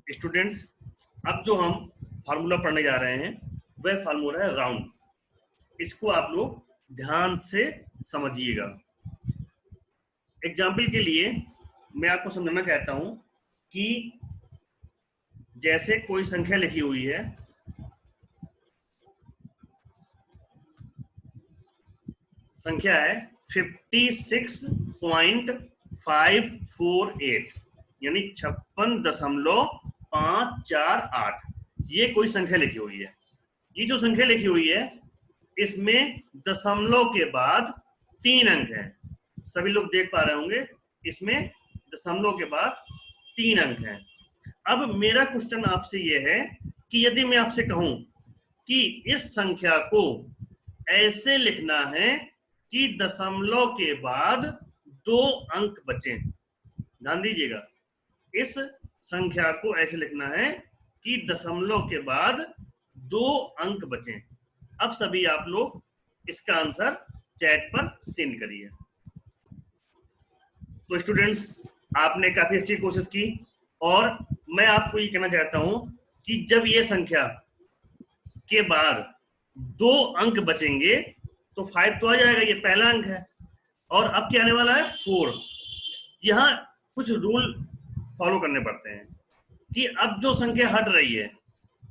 Students, अब जो हम फार्मूला पढ़ने जा रहे हैं वह फार्मूला है राउंड। इसको आप लोग ध्यान से समझिएगा। एग्जाम्पल के लिए मैं आपको समझाना चाहता हूं कि जैसे कोई संख्या लिखी हुई है, संख्या है 56.548 यानी 56.548। ये कोई संख्या लिखी हुई है। ये जो संख्या लिखी हुई है इसमें दशमलव के बाद 3 अंक हैं। सभी लोग देख पा रहे होंगे, इसमें दशमलव के बाद 3 अंक हैं। अब मेरा क्वेश्चन आपसे यह है कि यदि मैं आपसे कहूं कि इस संख्या को ऐसे लिखना है कि दशमलव के बाद 2 अंक बचे। ध्यान दीजिएगा, इस संख्या को ऐसे लिखना है कि दशमलव के बाद 2 अंक बचे। अब सभी आप लोग इसका आंसर चैट पर सेंड करिए। तो स्टूडेंट्स, आपने काफी अच्छी कोशिश की और मैं आपको ये कहना चाहता हूं कि जब ये संख्या के बाद 2 अंक बचेंगे तो 5 तो आ जाएगा, ये पहला अंक है। और अब क्या आने वाला है 4। यहां कुछ रूल फॉलो करने पड़ते हैं कि अब जो संख्या हट रही है,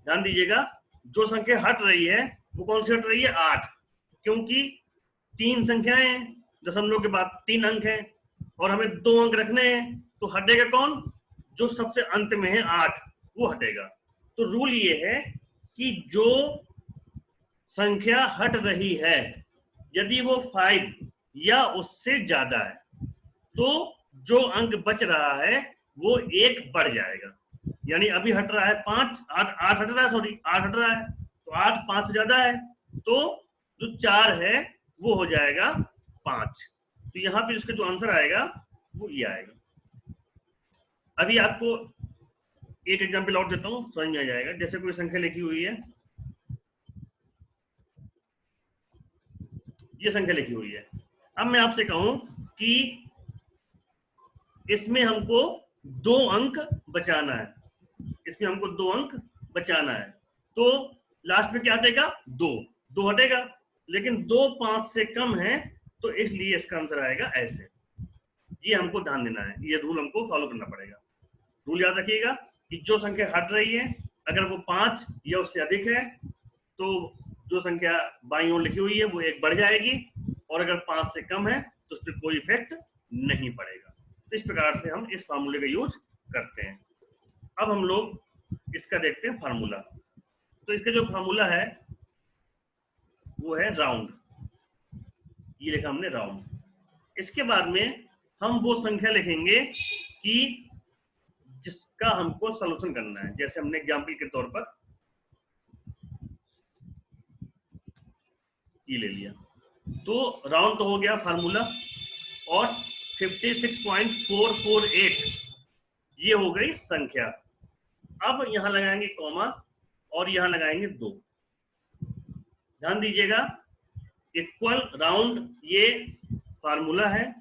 ध्यान दीजिएगा, जो संख्या हट रही है वो कौन सी हट रही है? 8, क्योंकि 3 संख्याएं, दशमलव के बाद 3 अंक हैं और हमें 2 अंक रखने हैं, तो हटेगा कौन? जो सबसे अंत में है 8, वो हटेगा। तो रूल ये है कि जो संख्या हट रही है यदि वो 5 या उससे ज्यादा है तो जो अंक बच रहा है वो 1 बढ़ जाएगा। यानी अभी हट रहा है 5, 8 हट रहा है, सॉरी 8 हट रहा है, तो 8 5 से ज्यादा है तो जो 4 है वो हो जाएगा 5। तो यहाँ पे उसका जो आंसर आएगा वो ये आएगा। अभी आपको एक एग्जांपल और देता हूं, समझ में आ जाएगा। जैसे कोई संख्या लिखी हुई है, ये संख्या लिखी हुई है। अब मैं आपसे कहूं कि इसमें हमको 2 अंक बचाना है, इसमें हमको 2 अंक बचाना है, तो लास्ट में क्या हटेगा? 2 हटेगा, लेकिन 2 5 से कम है तो इसलिए इसका आंसर आएगा ऐसे। ये हमको ध्यान देना है, ये रूल हमको फॉलो करना पड़ेगा। रूल याद रखिएगा कि जो संख्या हट रही है अगर वो 5 या उससे अधिक है तो जो संख्या बाईं ओर लिखी हुई है वो 1 बढ़ जाएगी, और अगर 5 से कम है तो उस पर कोई इफेक्ट नहीं पड़ेगा। तो इस प्रकार से हम इस फार्मूले का यूज करते हैं। अब हम लोग इसका देखते हैं फार्मूला। तो इसका जो फार्मूला है वो है राउंड। ये लिखा हमने राउंड। इसके बाद में हम वो संख्या लिखेंगे कि जिसका हमको सॉल्यूशन करना है। जैसे हमने एग्जांपल के तौर पर ये ले लिया, तो राउंड तो हो गया फार्मूला, और 56.448 ये हो गई संख्या। अब यहां लगाएंगे कॉमा और यहां लगाएंगे 2। ध्यान दीजिएगा, इक्वल राउंड ये फार्मूला है,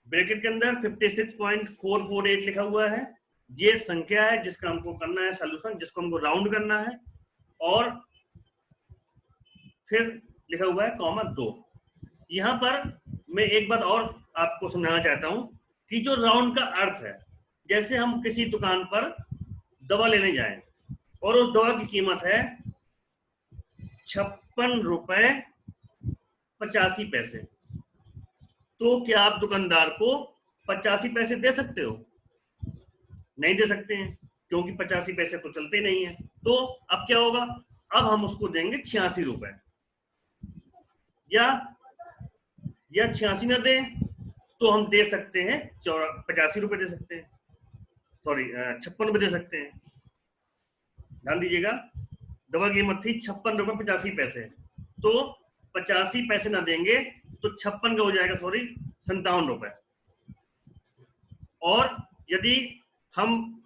ब्रैकेट के अंदर 56.448 लिखा हुआ है, ये संख्या है जिसका हमको करना है सॉल्यूशन, जिसको हमको राउंड करना है, और फिर लिखा हुआ है कॉमा 2। यहां पर मैं एक बात और आपको समझाना चाहता हूं कि जो राउंड का अर्थ है, जैसे हम किसी दुकान पर दवा लेने जाएं और उस दवा की कीमत है 56 रुपए 85 पैसे, तो क्या आप दुकानदार को 85 पैसे दे सकते हो? नहीं दे सकते हैं, क्योंकि 85 पैसे तो चलते नहीं है। तो अब क्या होगा? अब हम उसको देंगे 86 रुपए, या 86 ना दें तो हम दे सकते हैं 85 रुपए दे सकते हैं, सॉरी 56 रुपए दे सकते हैं। ध्यान दीजिएगा, दवा की कीमत थी 56 रुपए 85 पैसे, तो 85 पैसे ना देंगे तो 56 का हो जाएगा, सॉरी 57 रुपए। और यदि हम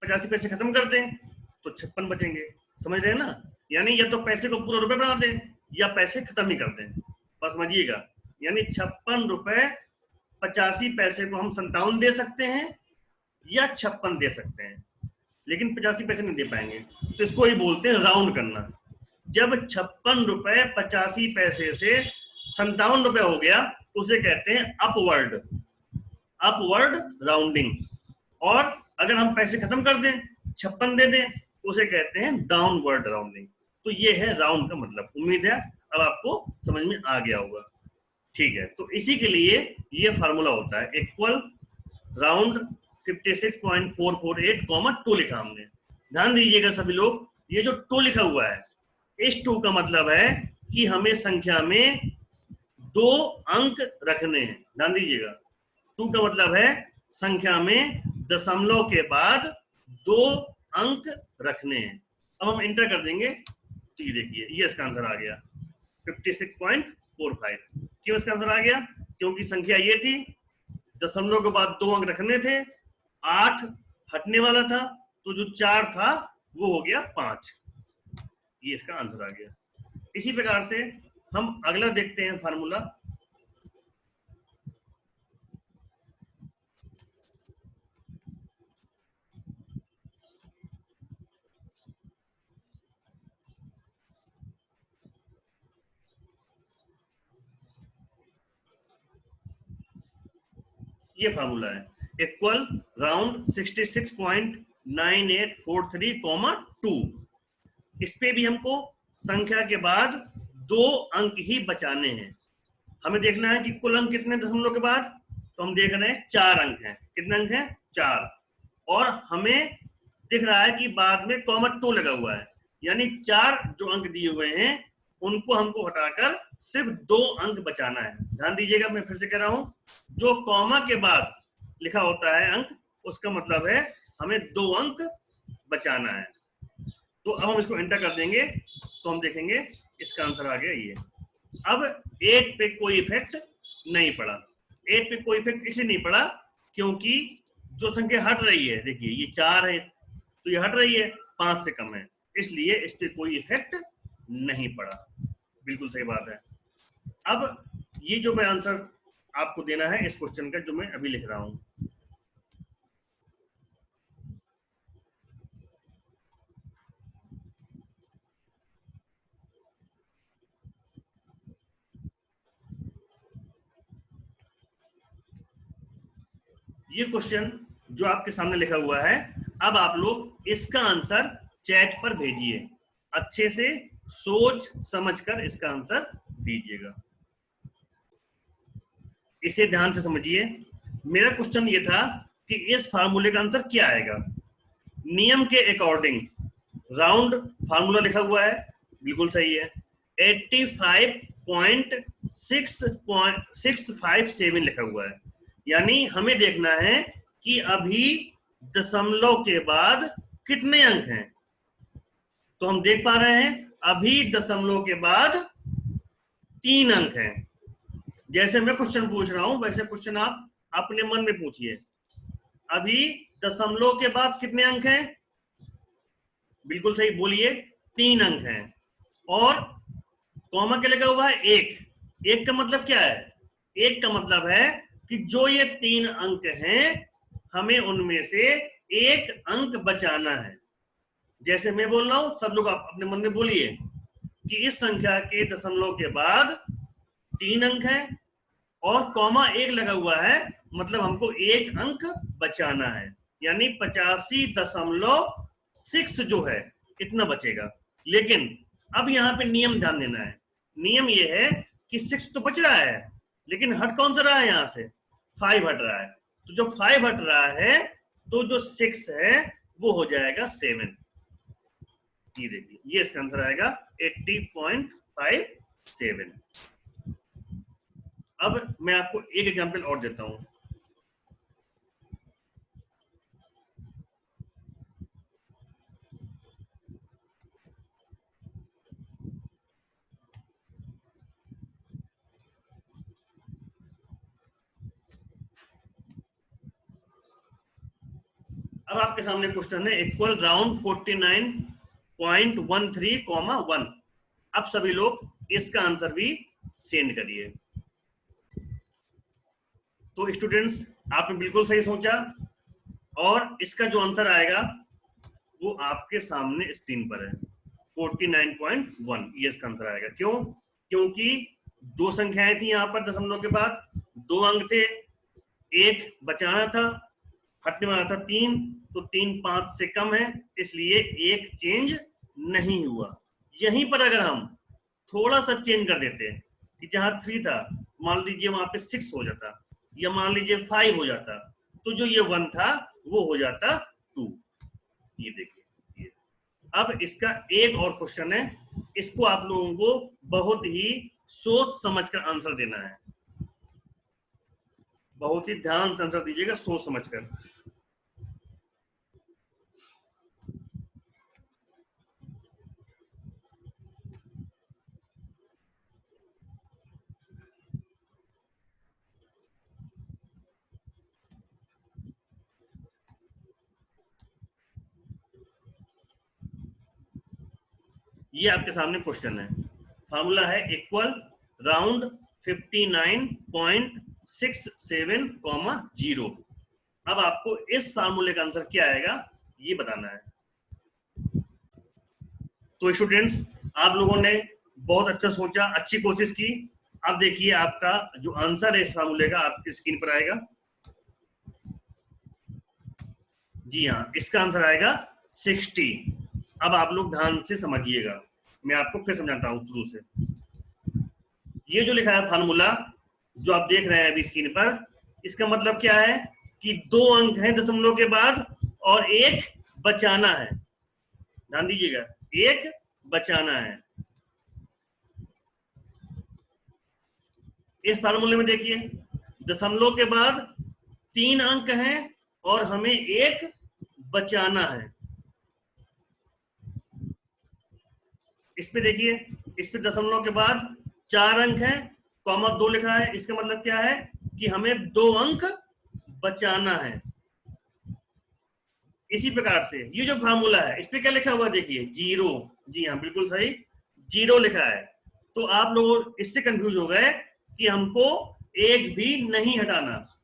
85 पैसे खत्म कर दें तो 56 बचेंगे। समझ रहे हैं ना? यानी या तो पैसे को पूरा रुपए बना दें या पैसे खत्म ही कर दें। बस समझिएगा, यानी 56 रुपए 85 पैसे को हम 57 दे सकते हैं या 56 दे सकते हैं। लेकिन 85 पैसे नहीं दे पाएंगे, तो इसको ही बोलते हैं राउंड करना। जब 56 रुपए 85 पैसे से 57 रुपए हो गया, उसे कहते हैं अपवर्ड, अपवर्ड राउंडिंग। और अगर हम पैसे खत्म कर दें, 56 दे दें, उसे कहते हैं डाउनवर्ड राउंडिंग। तो ये है राउंड का मतलब। उम्मीद है अब आपको समझ में आ गया होगा। ठीक है, तो इसी के लिए ये फार्मूला होता है, इक्वल राउंड 56.448, 2 लिखा हमने। ध्यान दीजिएगा सभी लोग, ये जो 2 लिखा हुआ है, इस 2 का मतलब है कि हमें संख्या में 2 अंक रखने हैं। ध्यान दीजिएगा, 2 का मतलब है संख्या में दशमलव के बाद 2 अंक रखने हैं। अब हम इंटर कर देंगे, तो ये देखिए, ये इसका आंसर आ गया 56.45। क्यों इसका आंसर आ गया? क्योंकि संख्या ये थी, दशमलव के बाद 2 अंक रखने थे, 8 हटने वाला था, तो जो 4 था वो हो गया 5। ये इसका आंसर आ गया। इसी प्रकार से हम अगला देखते हैं फार्मूला। ये फार्मूला है, इक्वल राउंड 66.9843, 2। इस पे भी हमको संख्या के बाद 2 अंक ही बचाने हैं। हमें देखना है कि कुल अंक कितने दशमलव के बाद, तो हम देख रहे हैं 4 अंक हैं। कितने अंक हैं? 4। और हमें दिख रहा है कि बाद में (2) लगा हुआ है, यानी 4 जो अंक दिए हुए हैं उनको हमको हटाकर सिर्फ 2 अंक बचाना है। ध्यान दीजिएगा, मैं फिर से कह रहा हूं, जो कॉमा के बाद लिखा होता है अंक, उसका मतलब है हमें 2 अंक बचाना है। तो अब हम इसको एंटर कर देंगे, तो हम देखेंगे इसका आंसर आ गया ये। अब 8 पे कोई इफेक्ट नहीं पड़ा। 8 पे कोई इफेक्ट इसलिए नहीं पड़ा क्योंकि जो संख्या हट रही है, देखिए ये 4 है, तो ये हट रही है, 5 से कम है, इसलिए इस पे कोई इफेक्ट नहीं पड़ा। बिल्कुल सही बात है। अब ये जो मैं आंसर आपको देना है इस क्वेश्चन का, जो मैं अभी लिख रहा हूं, ये क्वेश्चन जो आपके सामने लिखा हुआ है, अब आप लोग इसका आंसर चैट पर भेजिए। अच्छे से सोच समझकर इसका आंसर दीजिएगा। इसे ध्यान से समझिए। मेरा क्वेश्चन ये था कि इस फार्मूले का आंसर क्या आएगा। नियम के अकॉर्डिंग राउंड फार्मूला लिखा हुआ है, बिल्कुल सही है, 85.657 लिखा हुआ है। यानी हमें देखना है कि अभी दशमलव के बाद कितने अंक हैं। तो हम देख पा रहे हैं अभी दशमलव के बाद 3 अंक हैं। जैसे मैं क्वेश्चन पूछ रहा हूं वैसे क्वेश्चन आप अपने मन में पूछिए। अभी दशमलव के बाद कितने अंक हैं? बिल्कुल सही, बोलिए, 3 अंक हैं। और कॉमा क्या लगा हुआ है? 1। 1 का मतलब क्या है? 1 का मतलब है कि जो ये 3 अंक हैं, हमें उनमें से 1 अंक बचाना है। जैसे मैं बोल रहा हूं, सब लोग आप अपने मन में बोलिए कि इस संख्या के दशमलव के बाद 3 अंक हैं और कॉमा 1 लगा हुआ है, मतलब हमको 1 अंक बचाना है, यानी 85.6 जो है इतना बचेगा। लेकिन अब यहाँ पे नियम ध्यान देना है। नियम ये है कि 6 तो बच रहा है, लेकिन हट कौन सा रहा है? यहाँ से 5 हट रहा है। तो जो 5 हट रहा है, तो जो 6 है वो हो जाएगा 7। ये देखिए, ये इसका आंसर आएगा 80.57। अब मैं आपको एक एग्जांपल और देता हूं। अब आपके सामने क्वेश्चन है, इक्वल राउंड 49.13, 1। अब सभी लोग इसका आंसर भी सेंड करिए। तो स्टूडेंट्स, आपने बिल्कुल सही सोचा, और इसका जो आंसर आएगा वो आपके सामने स्क्रीन पर है, 49.1 ये इसका आंसर आएगा। क्यों? क्योंकि दो संख्याएं थी यहाँ पर दशमलव के बाद, दो अंक थे, एक बचाना था, हटने वाला था 3, तो 3 5 से कम है, इसलिए एक चेंज नहीं हुआ। यहीं पर अगर हम थोड़ा सा चेंज कर देते कि जहां 3 था मान लीजिए वहां पे 6 हो जाता, या मान लीजिए 5 हो जाता, तो जो ये 1 था वो हो जाता 2। ये देखिए ये। अब इसका एक और क्वेश्चन है, इसको आप लोगों को बहुत ही सोच समझकर आंसर देना है, बहुत ही ध्यान से आंसर दीजिएगा, सोच समझकर। ये आपके सामने क्वेश्चन है, फार्मूला है इक्वल राउंड 59.67, 0। अब आपको इस फार्मूले का आंसर क्या आएगा ये बताना है। तो स्टूडेंट्स आप लोगों ने बहुत अच्छा सोचा, अच्छी कोशिश की। अब देखिए आपका जो आंसर है इस फार्मूले का आपकी स्क्रीन पर आएगा। जी हाँ, इसका आंसर आएगा 60। अब आप लोग ध्यान से समझिएगा, मैं आपको फिर समझाता हूं शुरू से। ये जो लिखा है फार्मूला जो आप देख रहे हैं अभी स्क्रीन पर, इसका मतलब क्या है कि दो अंक हैं दशमलव के बाद और एक बचाना है। ध्यान दीजिएगा, एक बचाना है। इस फार्मूले में देखिए दशमलव के बाद 3 अंक हैं और हमें एक बचाना है। इस पे देखिए, इस पे दशमलव के बाद 4 अंक हैं, कॉमा 2 लिखा है, इसका मतलब क्या है कि हमें 2 अंक बचाना है। इसी प्रकार से ये जो फार्मूला है इस पे क्या लिखा हुआ देखिए 0। जी हाँ बिल्कुल सही, 0 लिखा है। तो आप लोग इससे कंफ्यूज हो गए कि हमको एक भी नहीं हटाना,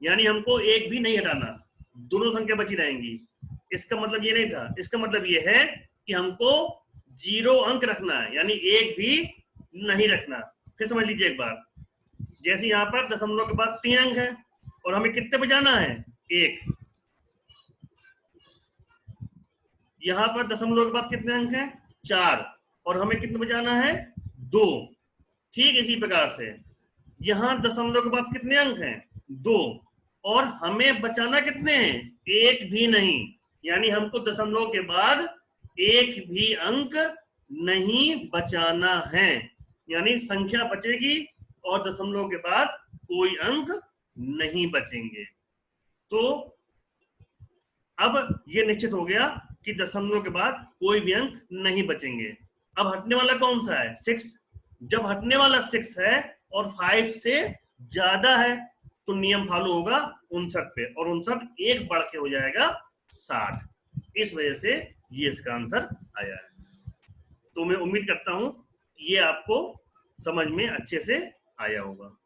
यानी हमको एक भी नहीं हटाना, दोनों संख्या बची रहेंगी। इसका मतलब ये नहीं था, इसका मतलब ये है कि हमको 0 अंक रखना है, यानी एक भी नहीं रखना। फिर समझ लीजिए एक बार, जैसे यहाँ पर दशमलव के बाद 3 अंक है और हमें कितने बचाना है, 1। यहाँ पर दशमलव के बाद कितने अंक हैं, 4, और हमें कितने बचाना है, 2। ठीक इसी प्रकार से यहाँ दशमलव के बाद कितने अंक हैं, 2, और हमें बचाना कितने हैं, एक भी नहीं, यानी हमको दशमलव के बाद एक भी अंक नहीं बचाना है, यानी संख्या बचेगी और दशमलव के बाद कोई अंक नहीं बचेंगे। तो अब ये निश्चित हो गया कि दशमलव के बाद कोई भी अंक नहीं बचेंगे। अब हटने वाला कौन सा है, 6। जब हटने वाला 6 है और 5 से ज्यादा है तो नियम फॉलो होगा 59 पे, और 59 एक बढ़ के हो जाएगा 60। इस वजह से ये इसका आंसर आया है। तो मैं उम्मीद करता हूं ये आपको समझ में अच्छे से आया होगा।